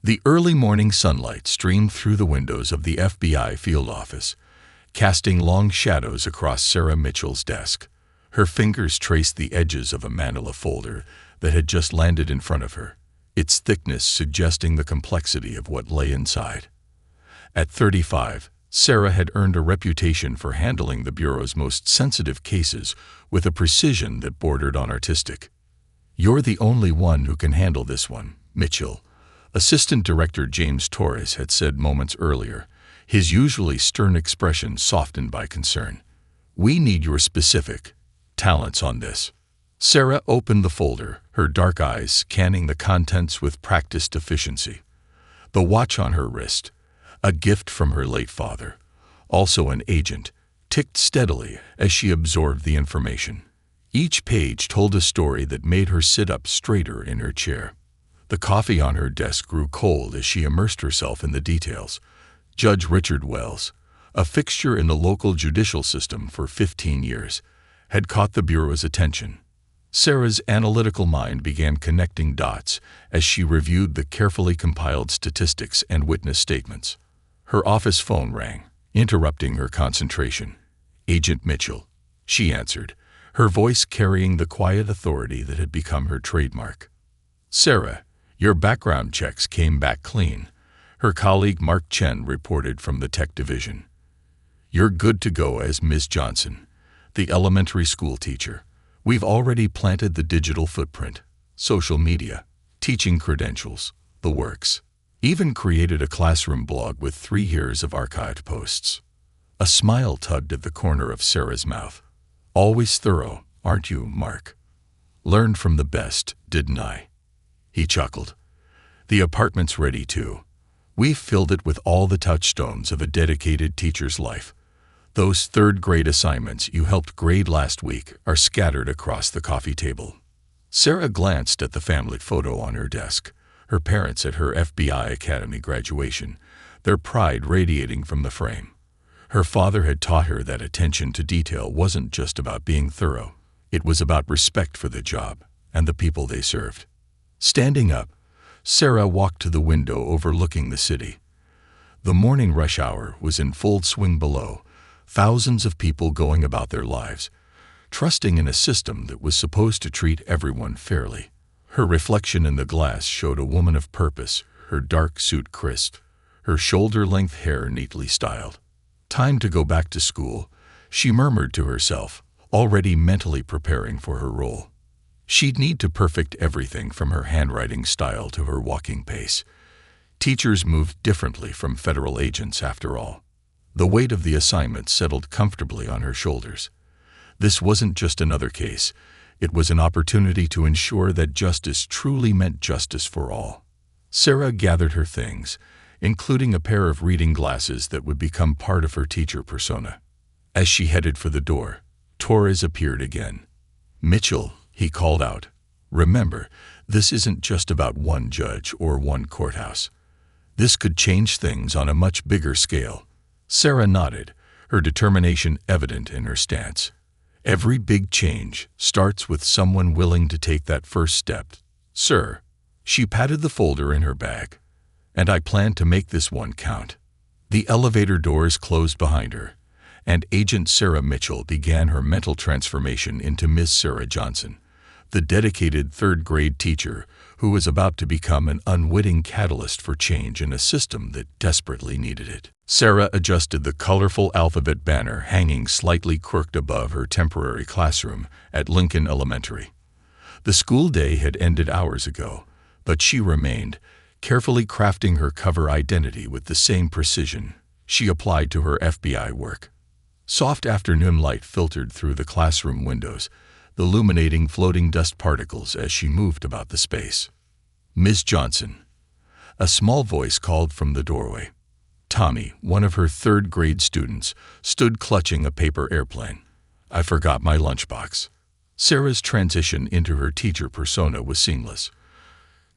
The early morning sunlight streamed through the windows of the FBI field office, casting long shadows across Sarah Mitchell's desk. Her fingers traced the edges of a manila folder that had just landed in front of her, its thickness suggesting the complexity of what lay inside. At 35, Sarah had earned a reputation for handling the Bureau's most sensitive cases with a precision that bordered on artistic. "You're the only one who can handle this one, Mitchell," Assistant Director James Torres had said moments earlier, his usually stern expression softened by concern. "We need your specific talents on this." Sarah opened the folder, her dark eyes scanning the contents with practiced efficiency. The watch on her wrist, a gift from her late father, also an agent, ticked steadily as she absorbed the information. Each page told a story that made her sit up straighter in her chair. The coffee on her desk grew cold as she immersed herself in the details. Judge Richard Wells, a fixture in the local judicial system for 15 years, had caught the Bureau's attention. Sarah's analytical mind began connecting dots as she reviewed the carefully compiled statistics and witness statements. Her office phone rang, interrupting her concentration. "Agent Mitchell," she answered, her voice carrying the quiet authority that had become her trademark. "Sarah, your background checks came back clean," her colleague Mark Chen reported from the tech division. "You're good to go as Ms. Johnson, the elementary school teacher. We've already planted the digital footprint, social media, teaching credentials, the works. Even created a classroom blog with 3 years of archived posts." A smile tugged at the corner of Sarah's mouth. "Always thorough, aren't you, Mark? Learned from the best, didn't I?" He chuckled. "The apartment's ready too. We've filled it with all the touchstones of a dedicated teacher's life. Those 3rd grade assignments you helped grade last week are scattered across the coffee table." Sarah glanced at the family photo on her desk, her parents at her FBI Academy graduation, their pride radiating from the frame. Her father had taught her that attention to detail wasn't just about being thorough. It was about respect for the job and the people they served. Standing up, Sarah walked to the window overlooking the city. The morning rush hour was in full swing below, thousands of people going about their lives, trusting in a system that was supposed to treat everyone fairly. Her reflection in the glass showed a woman of purpose, her dark suit crisp, her shoulder-length hair neatly styled. "Time to go back to school," she murmured to herself, already mentally preparing for her role. She'd need to perfect everything from her handwriting style to her walking pace. Teachers moved differently from federal agents, after all. The weight of the assignment settled comfortably on her shoulders. This wasn't just another case. It was an opportunity to ensure that justice truly meant justice for all. Sarah gathered her things, including a pair of reading glasses that would become part of her teacher persona. As she headed for the door, Torres appeared again. "Mitchell," he called out, "remember, this isn't just about one judge or one courthouse. This could change things on a much bigger scale." Sarah nodded, her determination evident in her stance. "Every big change starts with someone willing to take that first step, sir." She patted the folder in her bag. "And I plan to make this one count." The elevator doors closed behind her, and Agent Sarah Mitchell began her mental transformation into Miss Sarah Johnson, the dedicated 3rd grade teacher who was about to become an unwitting catalyst for change in a system that desperately needed it. Sarah adjusted the colorful alphabet banner hanging slightly crooked above her temporary classroom at Lincoln Elementary. The school day had ended hours ago, but she remained, carefully crafting her cover identity with the same precision she applied to her FBI work. Soft afternoon light filtered through the classroom windows, illuminating floating dust particles as she moved about the space. "Ms. Johnson," a small voice called from the doorway. Tommy, one of her 3rd grade students, stood clutching a paper airplane. "I forgot my lunchbox." Sarah's transition into her teacher persona was seamless.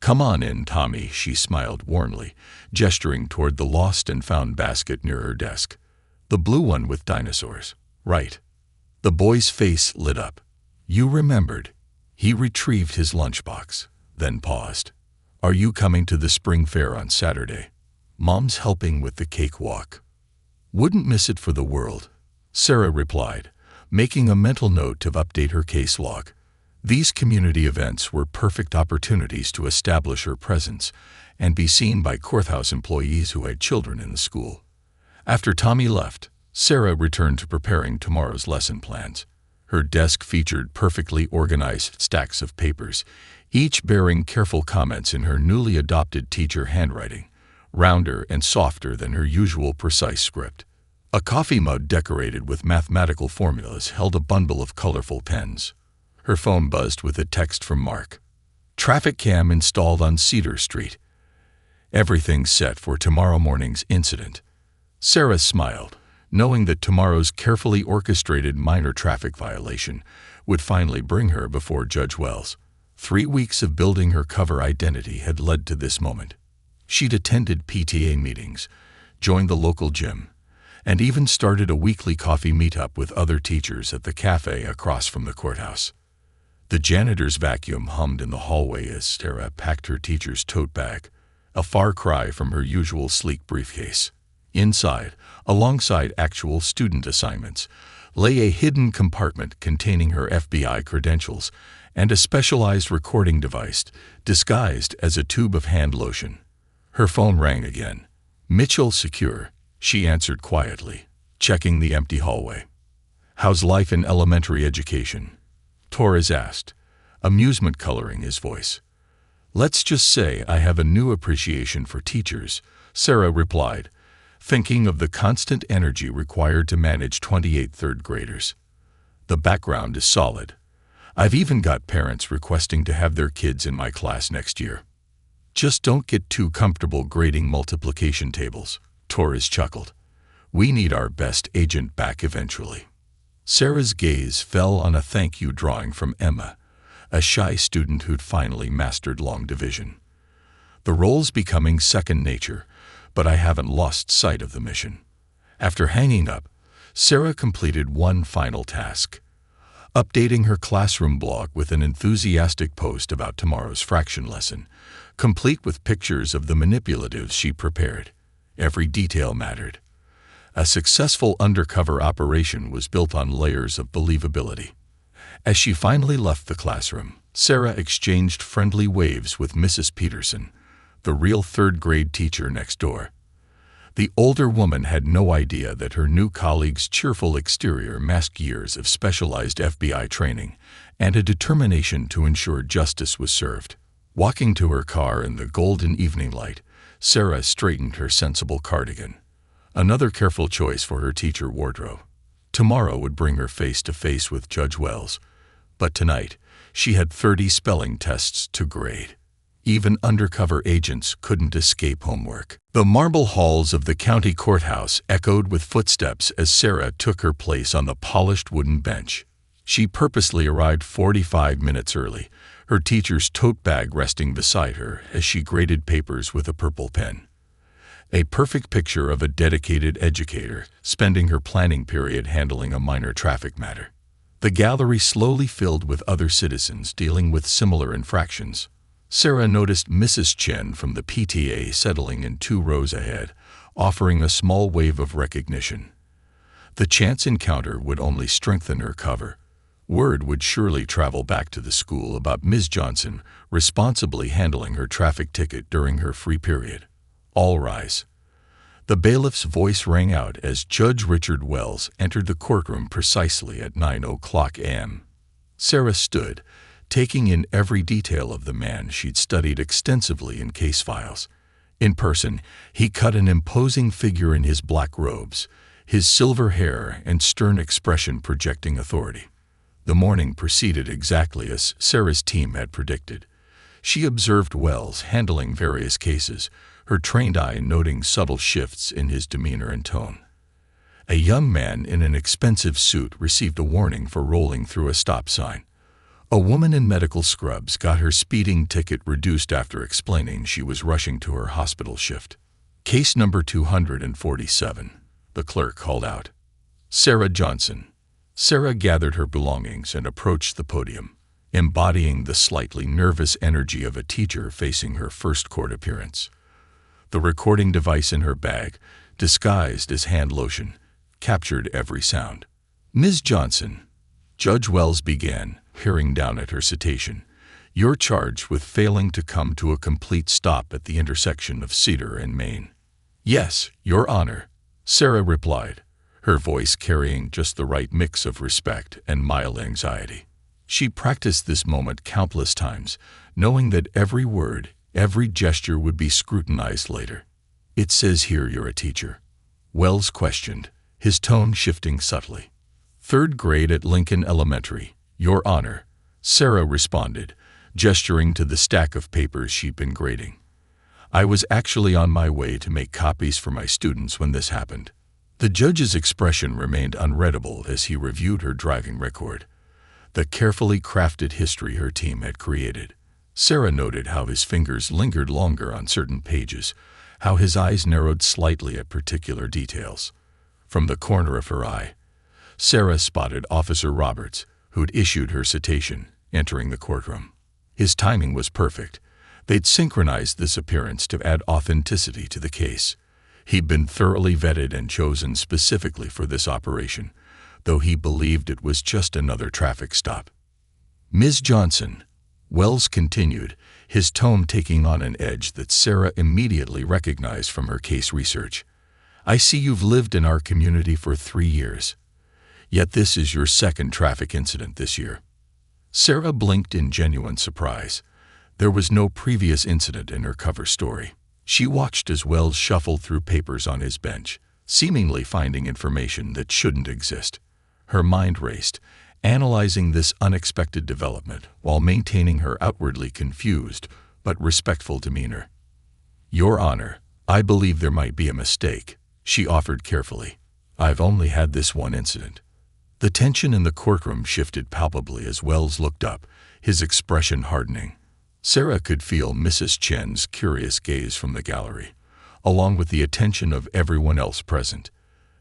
"Come on in, Tommy," she smiled warmly, gesturing toward the lost and found basket near her desk. "The blue one with dinosaurs, right?" The boy's face lit up. "You remembered." He retrieved his lunchbox, then paused. Are you coming to the spring fair on Saturday? Mom's helping with the cakewalk. Wouldn't miss it for the world, Sarah replied, making a mental note to update her case log. These community events were perfect opportunities to establish her presence and be seen by courthouse employees who had children in the school. After Tommy left, Sarah returned to preparing tomorrow's lesson plans. Her desk featured perfectly organized stacks of papers, each bearing careful comments in her newly adopted teacher handwriting, rounder and softer than her usual precise script. A coffee mug decorated with mathematical formulas held a bundle of colorful pens. Her phone buzzed with a text from Mark. Traffic cam installed on Cedar Street. Everything's set for tomorrow morning's incident. Sarah smiled, knowing that tomorrow's carefully orchestrated minor traffic violation would finally bring her before Judge Wells. 3 weeks of building her cover identity had led to this moment. She'd attended PTA meetings, joined the local gym, and even started a weekly coffee meetup with other teachers at the cafe across from the courthouse. The janitor's vacuum hummed in the hallway as Sarah packed her teacher's tote bag, a far cry from her usual sleek briefcase. Inside, alongside actual student assignments, lay a hidden compartment containing her FBI credentials and a specialized recording device disguised as a tube of hand lotion. Her phone rang again. Mitchell secure, she answered quietly, checking the empty hallway. How's life in elementary education? Torres asked, amusement coloring his voice. Let's just say I have a new appreciation for teachers, Sarah replied, thinking of the constant energy required to manage 28 third graders. The background is solid. I've even got parents requesting to have their kids in my class next year. Just don't get too comfortable grading multiplication tables, Torres chuckled. We need our best agent back eventually. Sarah's gaze fell on a thank you drawing from Emma, a shy student who'd finally mastered long division. The role's becoming second nature, but I haven't lost sight of the mission. After hanging up, Sarah completed one final task, updating her classroom blog with an enthusiastic post about tomorrow's fraction lesson, complete with pictures of the manipulatives she prepared. Every detail mattered. A successful undercover operation was built on layers of believability. As she finally left the classroom, Sarah exchanged friendly waves with Mrs. Peterson, the real third-grade teacher next door. The older woman had no idea that her new colleague's cheerful exterior masked years of specialized FBI training and a determination to ensure justice was served. Walking to her car in the golden evening light, Sarah straightened her sensible cardigan. Another careful choice for her teacher wardrobe. Tomorrow would bring her face to face with Judge Wells, but tonight she had 30 spelling tests to grade. Even undercover agents couldn't escape homework. The marble halls of the county courthouse echoed with footsteps as Sarah took her place on the polished wooden bench. She purposely arrived 45 minutes early, her teacher's tote bag resting beside her as she graded papers with a purple pen. A perfect picture of a dedicated educator spending her planning period handling a minor traffic matter. The gallery slowly filled with other citizens dealing with similar infractions. Sarah noticed Mrs. Chen from the PTA settling in 2 rows ahead, offering a small wave of recognition. The chance encounter would only strengthen her cover. Word would surely travel back to the school about Ms. Johnson responsibly handling her traffic ticket during her free period. All rise. The bailiff's voice rang out as Judge Richard Wells entered the courtroom precisely at 9:00 a.m. Sarah stood, taking in every detail of the man she'd studied extensively in case files. In person, he cut an imposing figure in his black robes, his silver hair and stern expression projecting authority. The morning proceeded exactly as Sarah's team had predicted. She observed Wells handling various cases, her trained eye noting subtle shifts in his demeanor and tone. A young man in an expensive suit received a warning for rolling through a stop sign. A woman in medical scrubs got her speeding ticket reduced after explaining she was rushing to her hospital shift. Case number 247, the clerk called out. Sarah Johnson. Sarah gathered her belongings and approached the podium. embodying the slightly nervous energy of a teacher facing her first court appearance. The recording device in her bag, disguised as hand lotion, captured every sound. "Ms. Johnson," Judge Wells began, peering down at her citation, "you're charged with failing to come to a complete stop at the intersection of Cedar and Main." "Yes, Your Honor," Sarah replied, her voice carrying just the right mix of respect and mild anxiety. She practiced this moment countless times, knowing that every word, every gesture would be scrutinized later. "It says here you're a teacher," Wells questioned, his tone shifting subtly. "Third grade at Lincoln Elementary, Your Honor," Sarah responded, gesturing to the stack of papers she'd been grading. "I was actually on my way to make copies for my students when this happened." The judge's expression remained unreadable as he reviewed her driving record, the carefully crafted history her team had created. Sarah noted how his fingers lingered longer on certain pages, how his eyes narrowed slightly at particular details. From the corner of her eye, Sarah spotted Officer Roberts, who'd issued her citation, entering the courtroom. His timing was perfect. They'd synchronized this appearance to add authenticity to the case. He'd been thoroughly vetted and chosen specifically for this operation, though he believed it was just another traffic stop. "Ms. Johnson," Wells continued, his tone taking on an edge that Sarah immediately recognized from her case research, "I see you've lived in our community for 3 years. Yet this is your second traffic incident this year." Sarah blinked in genuine surprise. There was no previous incident in her cover story. She watched as Wells shuffled through papers on his bench, seemingly finding information that shouldn't exist. Her mind raced, analyzing this unexpected development while maintaining her outwardly confused but respectful demeanor. "Your Honor, I believe there might be a mistake," she offered carefully. "I've only had this one incident." The tension in the courtroom shifted palpably as Wells looked up, his expression hardening. Sarah could feel Mrs. Chen's curious gaze from the gallery, along with the attention of everyone else present.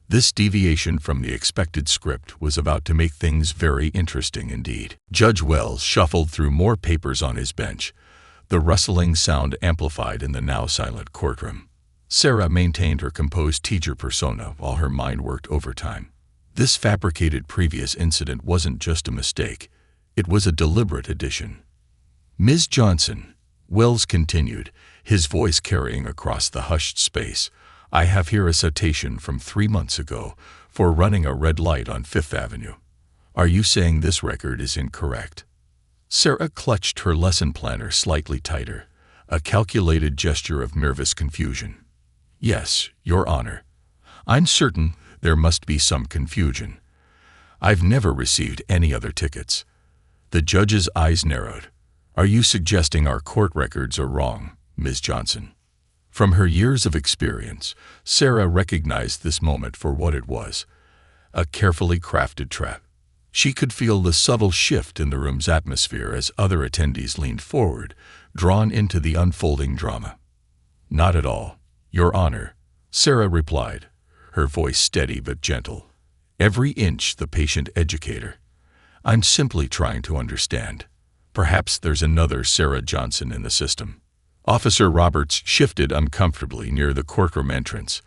This deviation from the expected script was about to make things very interesting indeed. Judge Wells shuffled through more papers on his bench, the rustling sound amplified in the now silent courtroom. Sarah maintained her composed teacher persona while her mind worked overtime. This fabricated previous incident wasn't just a mistake, it was a deliberate addition. "Ms. Johnson," Wells continued, his voice carrying across the hushed space, "I have here a citation from 3 months ago for running a red light on 5th Avenue. Are you saying this record is incorrect?" Sarah clutched her lesson planner slightly tighter, a calculated gesture of nervous confusion. "Yes, Your Honor. I'm certain there must be some confusion. I've never received any other tickets." The judge's eyes narrowed. "Are you suggesting our court records are wrong, Ms. Johnson?" From her years of experience, Sarah recognized this moment for what it was, a carefully crafted trap. She could feel the subtle shift in the room's atmosphere as other attendees leaned forward, drawn into the unfolding drama. "Not at all, Your Honor," Sarah replied, her voice steady but gentle. "Every inch the patient educator. I'm simply trying to understand. Perhaps there's another Sarah Johnson in the system." Officer Roberts shifted uncomfortably near the courtroom entrance.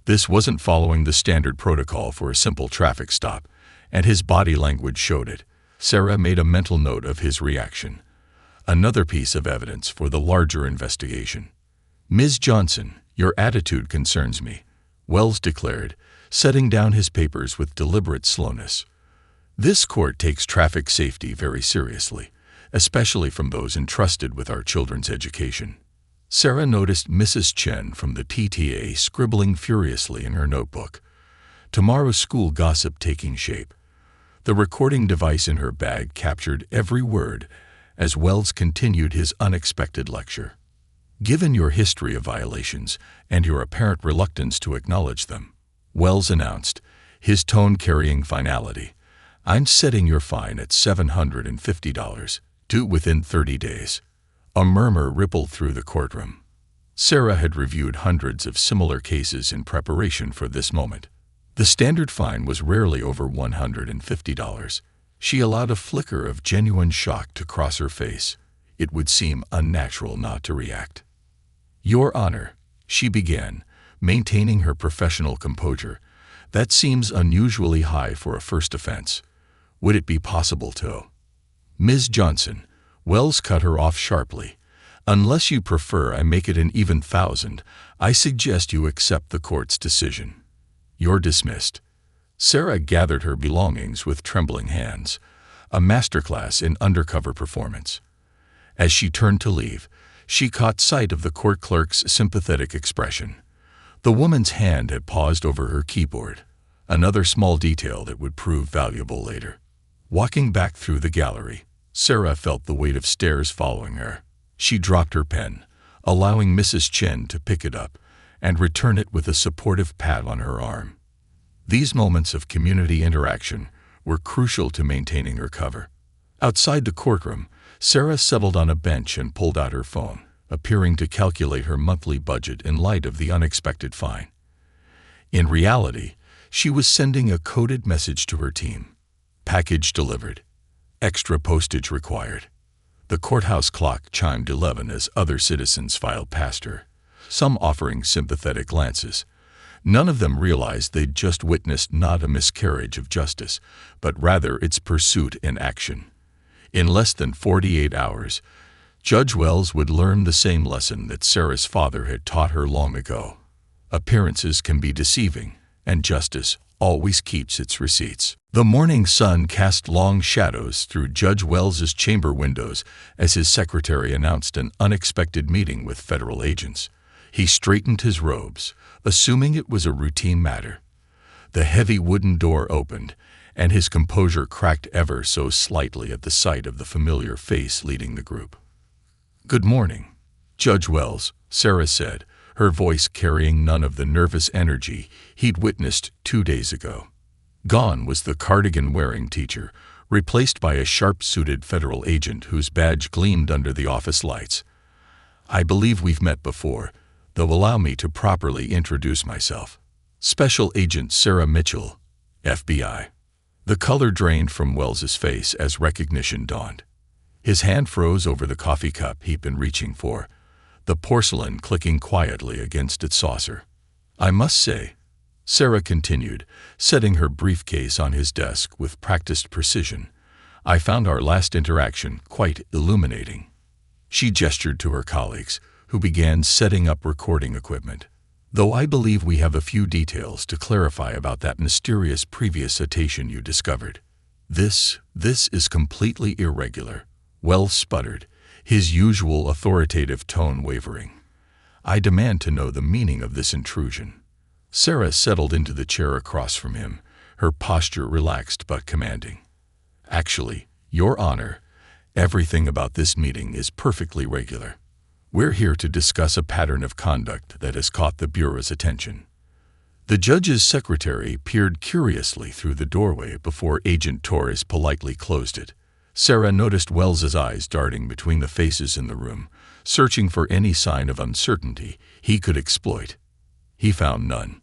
This wasn't following the standard protocol for a simple traffic stop, and his body language showed it. Sarah made a mental note of his reaction. Another piece of evidence for the larger investigation. "Ms. Johnson, your attitude concerns me," Wells declared, setting down his papers with deliberate slowness. "This court takes traffic safety very seriously, especially from those entrusted with our children's education." Sarah noticed Mrs. Chen from the PTA scribbling furiously in her notebook. Tomorrow's school gossip taking shape. The recording device in her bag captured every word as Wells continued his unexpected lecture. "Given your history of violations and your apparent reluctance to acknowledge them," Wells announced, his tone carrying finality, "I'm setting your fine at $750, due within 30 days. A murmur rippled through the courtroom. Sarah had reviewed hundreds of similar cases in preparation for this moment. The standard fine was rarely over $150. She allowed a flicker of genuine shock to cross her face. It would seem unnatural not to react. "Your Honor," she began, maintaining her professional composure. "That seems unusually high for a first offense. Would it be possible to—" "Ms. Johnson," Wells cut her off sharply, "unless you prefer I make it an even 1,000, I suggest you accept the court's decision. You're dismissed." Sarah gathered her belongings with trembling hands, a masterclass in undercover performance. As she turned to leave, she caught sight of the court clerk's sympathetic expression. The woman's hand had paused over her keyboard, another small detail that would prove valuable later. Walking back through the gallery, Sarah felt the weight of stares following her. She dropped her pen, allowing Mrs. Chen to pick it up and return it with a supportive pat on her arm. These moments of community interaction were crucial to maintaining her cover. Outside the courtroom, Sarah settled on a bench and pulled out her phone, appearing to calculate her monthly budget in light of the unexpected fine. In reality, she was sending a coded message to her team. Package delivered. Extra postage required. The courthouse clock chimed 11 as other citizens filed past her, some offering sympathetic glances. None of them realized they'd just witnessed not a miscarriage of justice, but rather its pursuit in action. In less than 48 hours, Judge Wells would learn the same lesson that Sarah's father had taught her long ago. Appearances can be deceiving, and justice always keeps its receipts. The morning sun cast long shadows through Judge Wells's chamber windows as his secretary announced an unexpected meeting with federal agents. He straightened his robes, assuming it was a routine matter. The heavy wooden door opened, and his composure cracked ever so slightly at the sight of the familiar face leading the group. "Good morning, Judge Wells," Sarah said, her voice carrying none of the nervous energy he'd witnessed 2 days ago. Gone was the cardigan-wearing teacher, replaced by a sharp-suited federal agent whose badge gleamed under the office lights. "I believe we've met before, though allow me to properly introduce myself. Special Agent Sarah Mitchell, FBI." The color drained from Wells's face as recognition dawned. His hand froze over the coffee cup he'd been reaching for, the porcelain clicking quietly against its saucer. "I must say," Sarah continued, setting her briefcase on his desk with practiced precision, "I found our last interaction quite illuminating." She gestured to her colleagues, who began setting up recording equipment. "Though I believe we have a few details to clarify about that mysterious previous citation you discovered. This is completely irregular," Wells sputtered, his usual authoritative tone wavering. "I demand to know the meaning of this intrusion." Sarah settled into the chair across from him, her posture relaxed but commanding. "Actually, Your Honor, everything about this meeting is perfectly regular. We're here to discuss a pattern of conduct that has caught the Bureau's attention." The judge's secretary peered curiously through the doorway before Agent Torres politely closed it. Sarah noticed Wells's eyes darting between the faces in the room, searching for any sign of uncertainty he could exploit. He found none.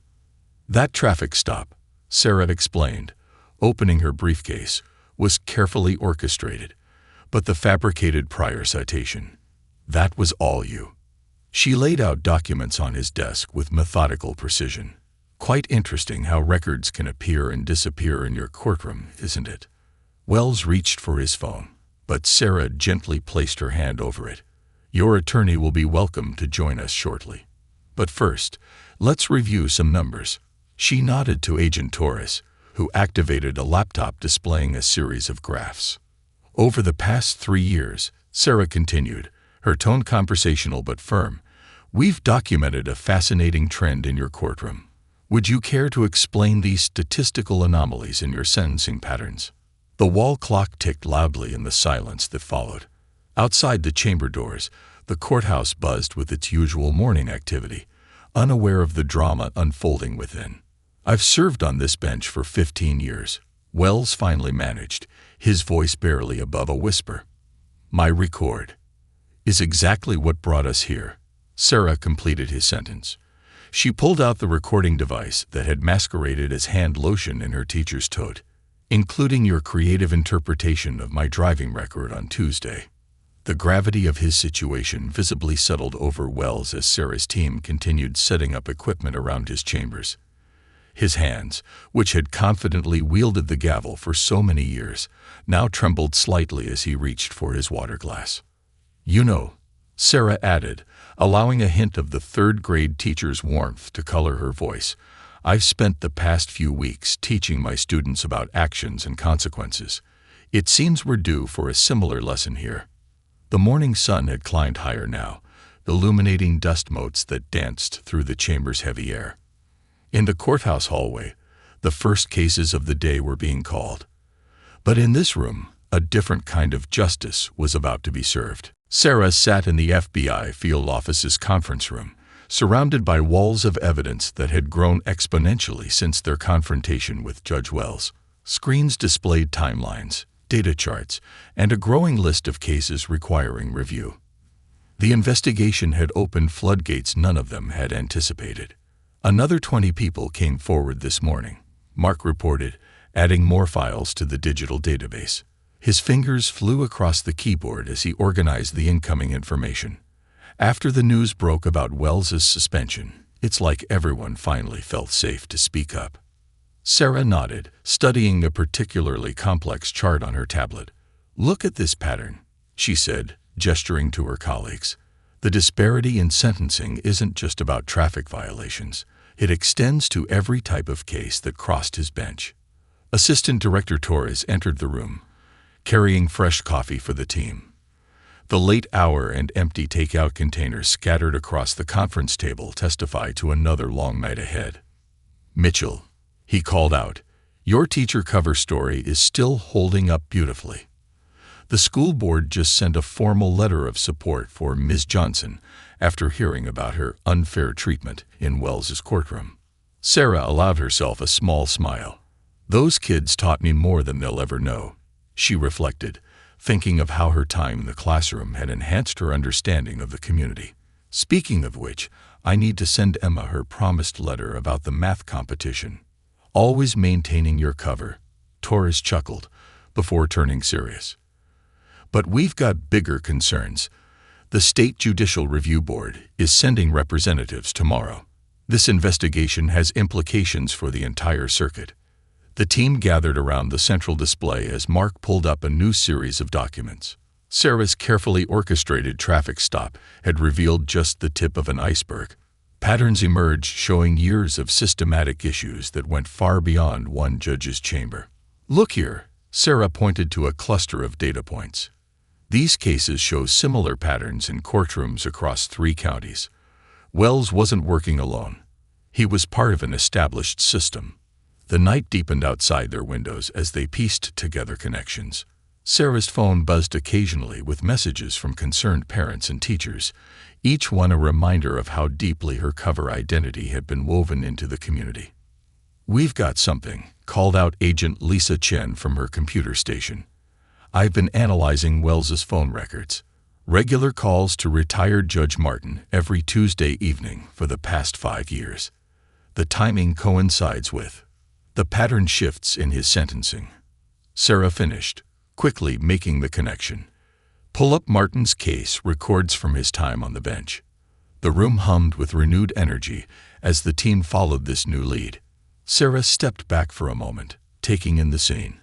"That traffic stop," Sarah explained, opening her briefcase, "was carefully orchestrated, but the fabricated prior citation, that was all you." She laid out documents on his desk with methodical precision. "Quite interesting how records can appear and disappear in your courtroom, isn't it?" Wells reached for his phone, but Sarah gently placed her hand over it. "Your attorney will be welcome to join us shortly. But first, let's review some numbers." She nodded to Agent Torres, who activated a laptop displaying a series of graphs. "Over the past 3 years," Sarah continued, her tone conversational but firm, "we've documented a fascinating trend in your courtroom. Would you care to explain these statistical anomalies in your sentencing patterns?" The wall clock ticked loudly in the silence that followed. Outside the chamber doors, the courthouse buzzed with its usual morning activity, unaware of the drama unfolding within. "I've served on this bench for 15 years, Wells finally managed, his voice barely above a whisper. "My record is exactly what brought us here." Sarah completed his sentence. She pulled out the recording device that had masqueraded as hand lotion in her teacher's tote. including your creative interpretation of my driving record on Tuesday." The gravity of his situation visibly settled over Wells as Sarah's team continued setting up equipment around his chambers. His hands, which had confidently wielded the gavel for so many years, now trembled slightly as he reached for his water glass. "You know," Sarah added, allowing a hint of the third-grade teacher's warmth to color her voice, "I've spent the past few weeks teaching my students about actions and consequences. It seems we're due for a similar lesson here." The morning sun had climbed higher now, illuminating dust motes that danced through the chamber's heavy air. In the courthouse hallway, the first cases of the day were being called. But in this room, a different kind of justice was about to be served. Sarah sat in the FBI field office's conference room, surrounded by walls of evidence that had grown exponentially since their confrontation with Judge Wells. Screens displayed timelines, data charts, and a growing list of cases requiring review. The investigation had opened floodgates none of them had anticipated. "Another 20 people came forward this morning," Mark reported, adding more files to the digital database. His fingers flew across the keyboard as he organized the incoming information. After the news broke about Wells's suspension, it's like everyone finally felt safe to speak up. Sarah nodded, studying a particularly complex chart on her tablet. "Look at this pattern," she said, gesturing to her colleagues. "The disparity in sentencing isn't just about traffic violations. It extends to every type of case that crossed his bench." Assistant Director Torres entered the room, carrying fresh coffee for the team. The late hour and empty takeout containers scattered across the conference table testify to another long night ahead. "Mitchell," he called out, "your teacher cover story is still holding up beautifully." The school board just sent a formal letter of support for Ms. Johnson after hearing about her unfair treatment in Wells's courtroom. Sarah allowed herself a small smile. "Those kids taught me more than they'll ever know," she reflected, thinking of how her time in the classroom had enhanced her understanding of the community. "Speaking of which, I need to send Emma her promised letter about the math competition." "Always maintaining your cover," Torres chuckled, before turning serious. "But we've got bigger concerns. The State Judicial Review Board is sending representatives tomorrow. This investigation has implications for the entire circuit." The team gathered around the central display as Mark pulled up a new series of documents. Sarah's carefully orchestrated traffic stop had revealed just the tip of an iceberg. Patterns emerged showing years of systematic issues that went far beyond one judge's chamber. "Look here," Sarah pointed to a cluster of data points. "These cases show similar patterns in courtrooms across 3 counties. Wells wasn't working alone. He was part of an established system." The night deepened outside their windows as they pieced together connections. Sarah's phone buzzed occasionally with messages from concerned parents and teachers, each one a reminder of how deeply her cover identity had been woven into the community. "We've got something," called out Agent Lisa Chen from her computer station. "I've been analyzing Wells's phone records. Regular calls to retired Judge Martin every Tuesday evening for the past 5 years. The timing coincides with the pattern shifts in his sentencing." Sarah finished, quickly making the connection. "Pull up Martin's case records from his time on the bench." The room hummed with renewed energy as the team followed this new lead. Sarah stepped back for a moment, taking in the scene.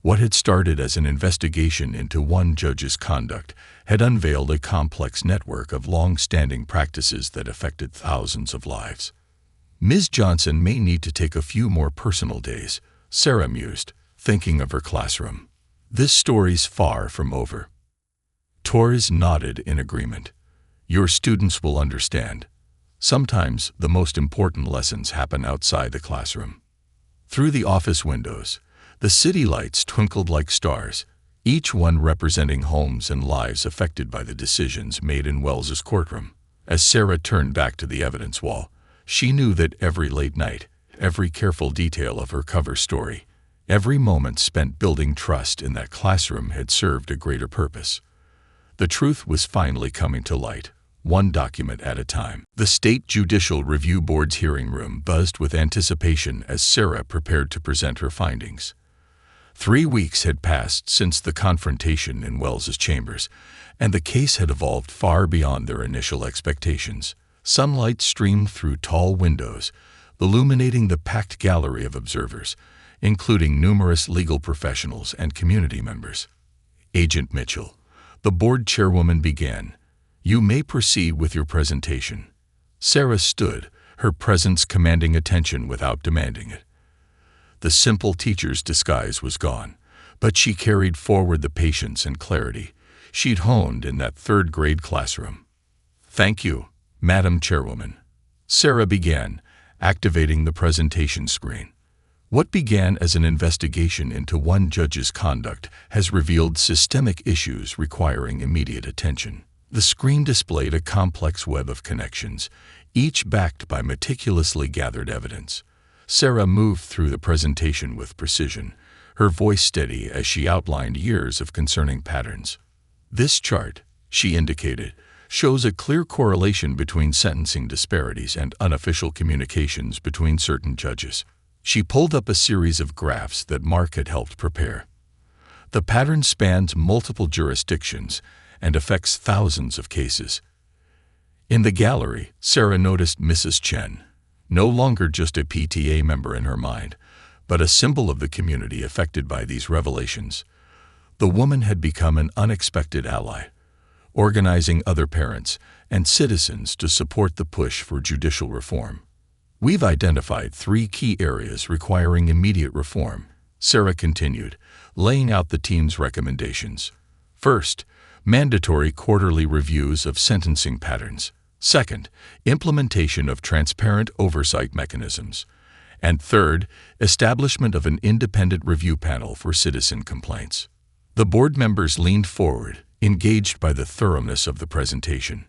What had started as an investigation into one judge's conduct had unveiled a complex network of long-standing practices that affected thousands of lives. "Ms. Johnson may need to take a few more personal days," Sarah mused, thinking of her classroom. "This story's far from over." Torres nodded in agreement. "Your students will understand. Sometimes the most important lessons happen outside the classroom." Through the office windows, the city lights twinkled like stars, each one representing homes and lives affected by the decisions made in Wells's courtroom. As Sarah turned back to the evidence wall, she knew that every late night, every careful detail of her cover story, every moment spent building trust in that classroom had served a greater purpose. The truth was finally coming to light, one document at a time. The State Judicial Review Board's hearing room buzzed with anticipation as Sarah prepared to present her findings. 3 weeks had passed since the confrontation in Wells's chambers, and the case had evolved far beyond their initial expectations. Sunlight streamed through tall windows, illuminating the packed gallery of observers, including numerous legal professionals and community members. Agent Mitchell, the board chairwoman, began. "You may proceed with your presentation." Sarah stood, her presence commanding attention without demanding it. The simple teacher's disguise was gone, but she carried forward the patience and clarity she'd honed in that third-grade classroom. "Thank you, Madam Chairwoman," Sarah began, activating the presentation screen. What began as an investigation into one judge's conduct has revealed systemic issues requiring immediate attention. The screen displayed a complex web of connections, each backed by meticulously gathered evidence. Sarah moved through the presentation with precision, her voice steady as she outlined years of concerning patterns. "This chart," she indicated, "shows a clear correlation between sentencing disparities and unofficial communications between certain judges." She pulled up a series of graphs that Mark had helped prepare. The pattern spans multiple jurisdictions and affects thousands of cases. In the gallery, Sarah noticed Mrs. Chen, no longer just a PTA member in her mind, but a symbol of the community affected by these revelations. The woman had become an unexpected ally, organizing other parents and citizens to support the push for judicial reform. "We've identified 3 key areas requiring immediate reform," Sarah continued, laying out the team's recommendations. "First, mandatory quarterly reviews of sentencing patterns. Second, implementation of transparent oversight mechanisms. And third, establishment of an independent review panel for citizen complaints." The board members leaned forward, engaged by the thoroughness of the presentation.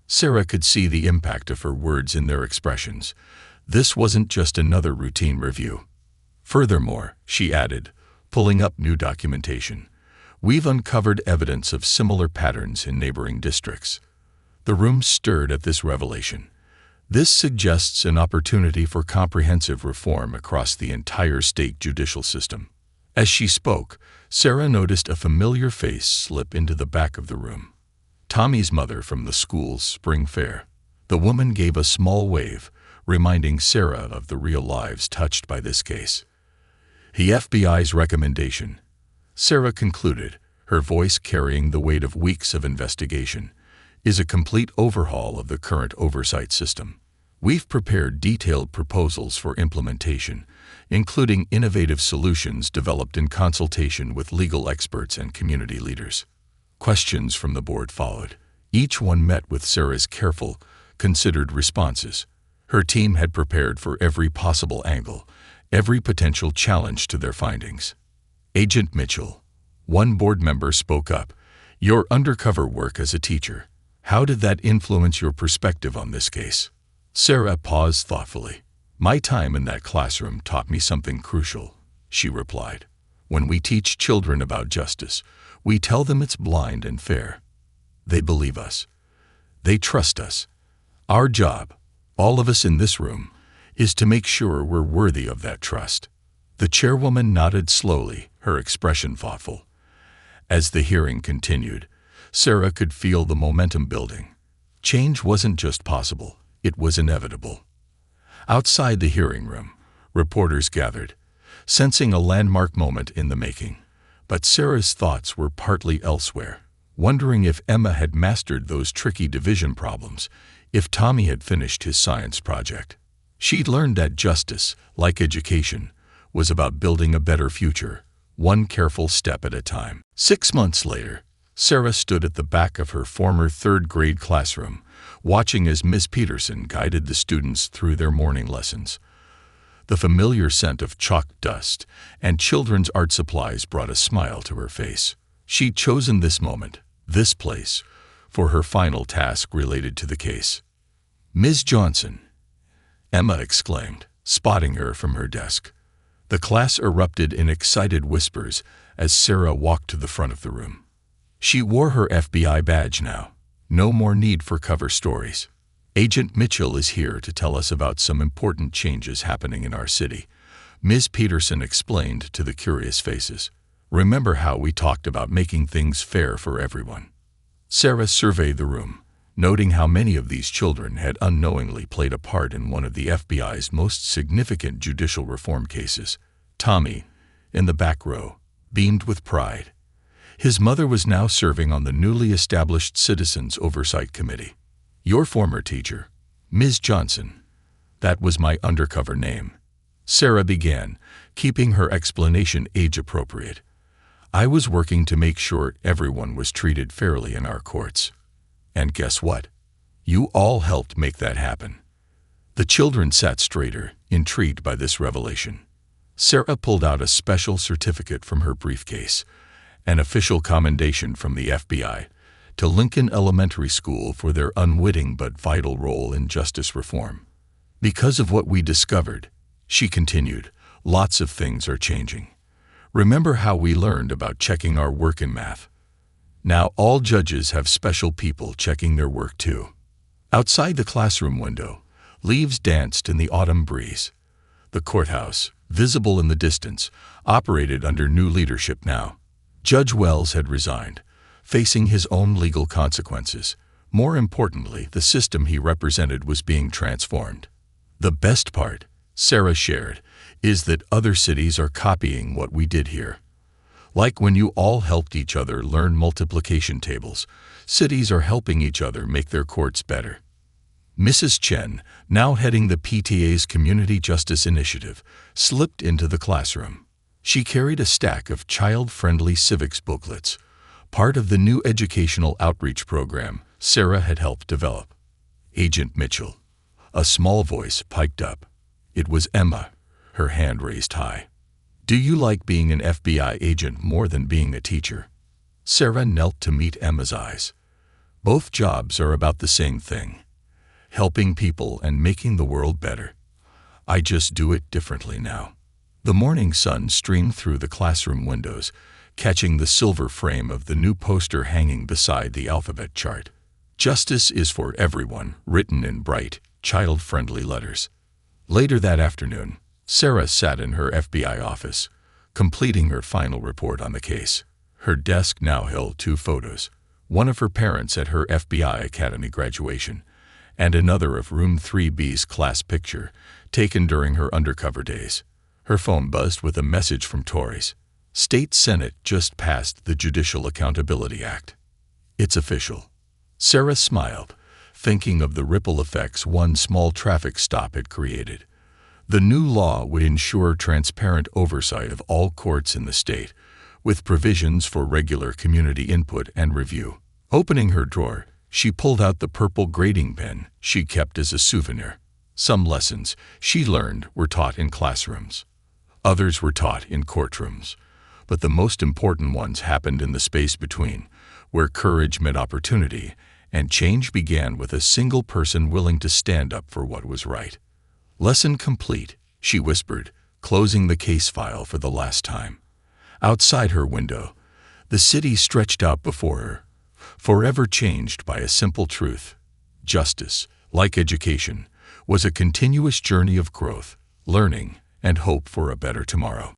Sarah could see the impact of her words in their expressions. This wasn't just another routine review. "Furthermore," she added, pulling up new documentation, "we've uncovered evidence of similar patterns in neighboring districts." The room stirred at this revelation. This suggests an opportunity for comprehensive reform across the entire state judicial system. As she spoke, Sarah noticed a familiar face slip into the back of the room. Tommy's mother from the school's spring fair. The woman gave a small wave, reminding Sarah of the real lives touched by this case. "The FBI's recommendation," Sarah concluded, her voice carrying the weight of weeks of investigation, "is a complete overhaul of the current oversight system. We've prepared detailed proposals for implementation, including innovative solutions developed in consultation with legal experts and community leaders." Questions from the board followed. Each one met with Sarah's careful, considered responses. Her team had prepared for every possible angle, every potential challenge to their findings. "Agent Mitchell," one board member spoke up, "your undercover work as a teacher, how did that influence your perspective on this case?" Sarah paused thoughtfully. "My time in that classroom taught me something crucial," she replied. "When we teach children about justice, we tell them it's blind and fair. They believe us. They trust us. Our job, all of us in this room, is to make sure we're worthy of that trust." The chairwoman nodded slowly, her expression thoughtful. As the hearing continued, Sarah could feel the momentum building. Change wasn't just possible, it was inevitable. Outside the hearing room, reporters gathered, sensing a landmark moment in the making. But Sarah's thoughts were partly elsewhere, wondering if Emma had mastered those tricky division problems, if Tommy had finished his science project. She'd learned that justice, like education, was about building a better future, one careful step at a time. 6 months later, Sarah stood at the back of her former third-grade classroom, watching as Miss Peterson guided the students through their morning lessons. The familiar scent of chalk dust and children's art supplies brought a smile to her face. She'd chosen this moment, this place, for her final task related to the case. "Ms. Johnson," Emma exclaimed, spotting her from her desk. The class erupted in excited whispers as Sarah walked to the front of the room. She wore her FBI badge now. No more need for cover stories. "Agent Mitchell is here to tell us about some important changes happening in our city," Ms. Peterson explained to the curious faces. Remember how we talked about making things fair for everyone? Sarah surveyed the room, noting how many of these children had unknowingly played a part in one of the FBI's most significant judicial reform cases. Tommy, in the back row, beamed with pride. His mother was now serving on the newly established Citizens Oversight Committee. Your former teacher, Ms. Johnson. That was my undercover name. Sarah began, keeping her explanation age-appropriate. I was working to make sure everyone was treated fairly in our courts. And guess what? You all helped make that happen. The children sat straighter, intrigued by this revelation. Sarah pulled out a special certificate from her briefcase, an official commendation from the FBI, to Lincoln Elementary School for their unwitting but vital role in justice reform. Because of what we discovered, she continued, lots of things are changing. Remember how we learned about checking our work in math? Now all judges have special people checking their work too. Outside the classroom window, leaves danced in the autumn breeze. The courthouse, visible in the distance, operated under new leadership now. Judge Wells had resigned, facing his own legal consequences. More importantly, the system he represented was being transformed. The best part, Sarah shared, is that other cities are copying what we did here. Like when you all helped each other learn multiplication tables, cities are helping each other make their courts better. Mrs. Chen, now heading the PTA's Community Justice Initiative, slipped into the classroom. She carried a stack of child-friendly civics booklets, part of the new educational outreach program Sarah had helped develop. Agent Mitchell. A small voice piped up. It was Emma, her hand raised high. Do you like being an FBI agent more than being a teacher? Sarah knelt to meet Emma's eyes. Both jobs are about the same thing. Helping people and making the world better. I just do it differently now. The morning sun streamed through the classroom windows, catching the silver frame of the new poster hanging beside the alphabet chart. Justice is for everyone, written in bright, child-friendly letters. Later that afternoon, Sarah sat in her FBI office, completing her final report on the case. Her desk now held two photos, one of her parents at her FBI Academy graduation, and another of Room 3B's class picture, taken during her undercover days. Her phone buzzed with a message from Tories. State Senate just passed the Judicial Accountability Act. It's official. Sarah smiled, thinking of the ripple effects one small traffic stop had created. The new law would ensure transparent oversight of all courts in the state, with provisions for regular community input and review. Opening her drawer, she pulled out the purple grading pen she kept as a souvenir. Some lessons she learned were taught in classrooms. Others were taught in courtrooms. But the most important ones happened in the space between, where courage met opportunity, and change began with a single person willing to stand up for what was right. Lesson complete, she whispered, closing the case file for the last time. Outside her window, the city stretched out before her, forever changed by a simple truth. Justice, like education, was a continuous journey of growth, learning, and hope for a better tomorrow.